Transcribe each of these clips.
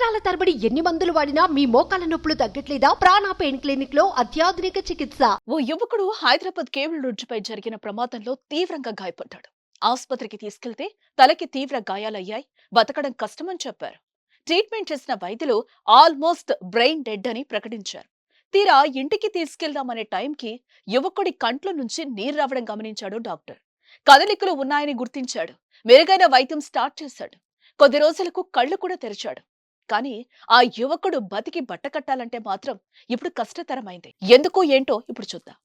సంవత్సరాల తరబడి ఎన్ని మందులు వాడినా మీ మోకాల నొప్పులు తగ్గట్లేదా? ప్రాణ పెయిన్ క్లినిక్ లో అత్యాధునిక చికిత్స. ఓ యువకుడు హైదరాబాద్ కేబుల్ బ్రిడ్జిపై జరిగిన ప్రమాదంలో తీవ్రంగా గాయపడ్డాడు. ఆసుపత్రికి తీసుకెళ్తే తలకి తీవ్ర గాయాలయ్యాయి. బతకడం కష్టమని చెప్పారు. ట్రీట్మెంట్ చేసిన వైద్యులు ఆల్మోస్ట్ బ్రెయిన్ డెడ్ అని ప్రకటించారు. తీరా ఇంటికి తీసుకెళ్దామనే టైంకి యువకుడి కంట్లో నుంచి నీరు రావడం గమనించాడు డాక్టర్. కదలికలు ఉన్నాయని గుర్తించాడు. మెరుగైన వైద్యం స్టార్ట్ చేశాడు. కొద్ది రోజులకు కళ్ళు కూడా తెరిచాడు. కానీ ఆ యువకుడు బతికి బట్టకట్టాలంటే మాత్రం ఇప్పుడు కష్టతరమైంది. ఎందుకు ఏంటో ఇప్పుడు చూద్దాం.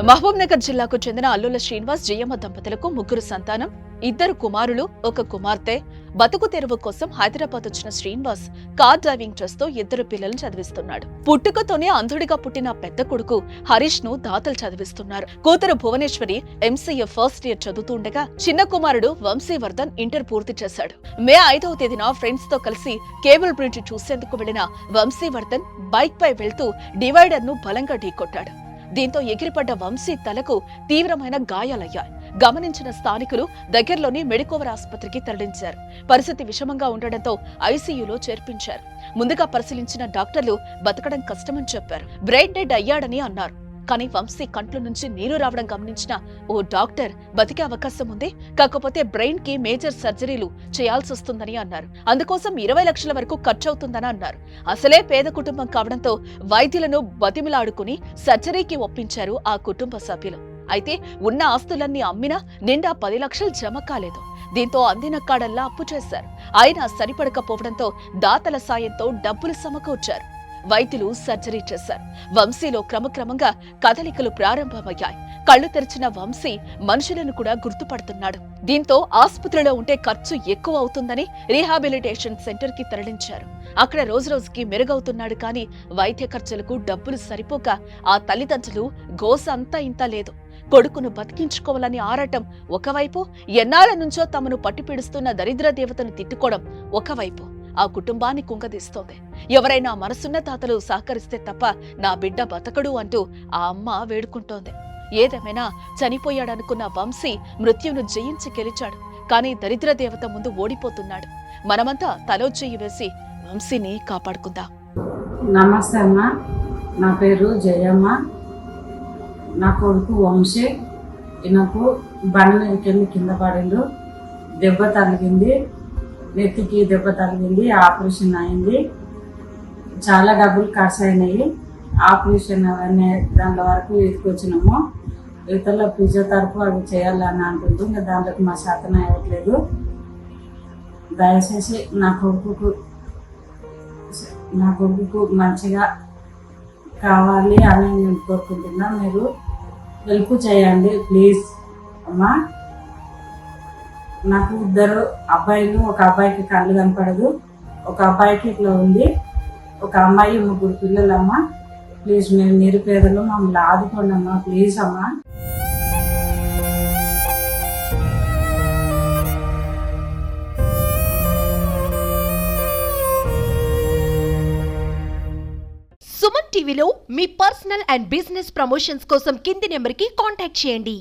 మహబూబ్ నగర్ జిల్లాకు చెందిన అల్లుల శ్రీనివాస్ జయమ్మ దంపతులకు ముగ్గురు సంతానం, 2 కుమారులు, 1 కుమార్తె. బతుకు తెరువు కోసం హైదరాబాద్ వచ్చిన శ్రీనివాస్ కార్ డ్రైవింగ్ చేస్తూ 2 పిల్లలను చదివిస్తున్నాడు. పుట్టుకతోనే అంధుడిగా పుట్టిన పెద్ద కొడుకు హరీష్ ను దాతలు చదివిస్తున్నారు. కూతురు భువనేశ్వరి MCA ఫస్ట్ ఇయర్ చదువుతుండగా చిన్న కుమారుడు వంశీవర్ధన్ ఇంటర్ పూర్తి చేశాడు. మే 5వ తేదీన ఫ్రెండ్స్ తో కలిసి కేబుల్ బ్రిడ్జ్ చూసేందుకు వెళ్లిన వంశీవర్ధన్ బైక్ పై వెళ్తూ డివైడర్ ను బలంగా ఢీకొట్టాడు. దీంతో ఎగిరిపడ్డ వంశీ తలకు తీవ్రమైన గాయాలయ్యాయి. గమనించిన స్థానికులు దగ్గరలోని మెడికోవర్ ఆసుపత్రికి తరలించారు. పరిస్థితి విషమంగా ఉండడంతో ఐసీయూలో చేర్పించారు. ముందుగా పరిశీలించిన డాక్టర్లు బతకడం కష్టమని చెప్పారు. బ్రెయిన్ డెడ్ అయ్యాడని అన్నారు. కానీ వంశీ కంట్ల నుంచి నీరు రావడం గమనించిన ఓ డాక్టర్ బతికే అవకాశం ఉంది, కాకపోతే బ్రెయిన్ కి మేజర్ సర్జరీలు చేయాల్సి వస్తుందని అన్నారు. అందుకోసం 20 లక్షల వరకు ఖర్చవుతుందని అన్నారు. అసలే పేద కుటుంబం కావడంతో వైద్యులను బతిమిలాడుకుని సర్జరీకి ఒప్పించారు ఆ కుటుంబ సభ్యులు. అయితే ఉన్న ఆస్తులన్నీ అమ్మినా నిండా 10 లక్షలు జమ కాలేదు. దీంతో అందిన కాడల్లా అప్పు చేశారు. అయినా సరిపడకపోవడంతో దాతల సాయంతో డబ్బులు సమకూర్చారు. వైద్యులు సర్జరీ చేశారు. వంశీలో క్రమక్రమంగా కదలికలు ప్రారంభమయ్యాయి. కళ్లు తెరిచిన వంశీ మనుషులను కూడా గుర్తుపడుతున్నాడు. దీంతో ఆసుపత్రిలో ఉంటే ఖర్చు ఎక్కువ అవుతుందని రీహాబిలిటేషన్ సెంటర్ కి తరలించారు. అక్కడ రోజురోజుకి మెరుగవుతున్నాడు. కానీ వైద్య ఖర్చులకు డబ్బులు సరిపోక ఆ తల్లిదండ్రులు గోస అంతా ఇంత లేదు. కొడుకును బతికించుకోవాలని ఆరాటం ఒకవైపు, ఎన్నాళ్ల నుంచో తమను పట్టిపిడుస్తున్న దరిద్ర దేవతను తిట్టుకోవడం ఒకవైపు ఆ కుటుంబాన్ని కుంగదీస్తోంది. ఎవరైనా మనసున్న తాతలు సహకరిస్తే తప్ప నా బిడ్డ బతకడు అంటూ ఆ అమ్మ వేడుకుంటోంది. ఏదేమైనా చనిపోయాడనుకున్న వంశీ మృత్యును జయించి గెలిచాడు. కానీ దరిద్ర దేవత ముందు ఓడిపోతున్నాడు. మనమంతా తలో చెయ్యి వేసి వంశీని కాపాడుకుందాం. నమస్తే అమ్మా, నా పేరు జయమ్మ. నా కొడుకు వంశీ. ఈయనకు బండి మీదకెళ్ళి కింద పడిండు. దెబ్బ తగిలింది, నెత్తికి దెబ్బ తగిలింది. ఆపరేషన్ అయింది. చాలా డబ్బులు ఖర్చు అయినాయి. ఆపరేషన్ అవన్నీ దాంట్లో వరకు తీసుకొచ్చినాము. ఇతరుల ఫిజియోథెరపీ అవి చేయాలని అంటుంది. ఇంకా దాంట్లోకి మా శాతం అవ్వట్లేదు. దయచేసి నా కొడుకు మంచిగా కావాలి అని నేను కోరుకుంటున్నా. మీరు హెల్ప్ చేయండి ప్లీజ్ అమ్మా. నాకు 2 అబ్బాయిలు, ఒక అబ్బాయికి కళ్ళు కనపడదు, ఒక అబ్బాయికి ఇట్లా ఉంది, ఒక అమ్మాయి, 3 పిల్లలమ్మా. ప్లీజ్ మేము నిరుపేదలు, మమ్మల్ని ఆదుకోండి అమ్మా ప్లీజ్ అమ్మా. సుమన్ టీవీలో మీ పర్సనల్ అండ్ బిజినెస్ ప్రమోషన్స్ కోసం కింది నెంబర్కి కాంటాక్ట్ చేయండి.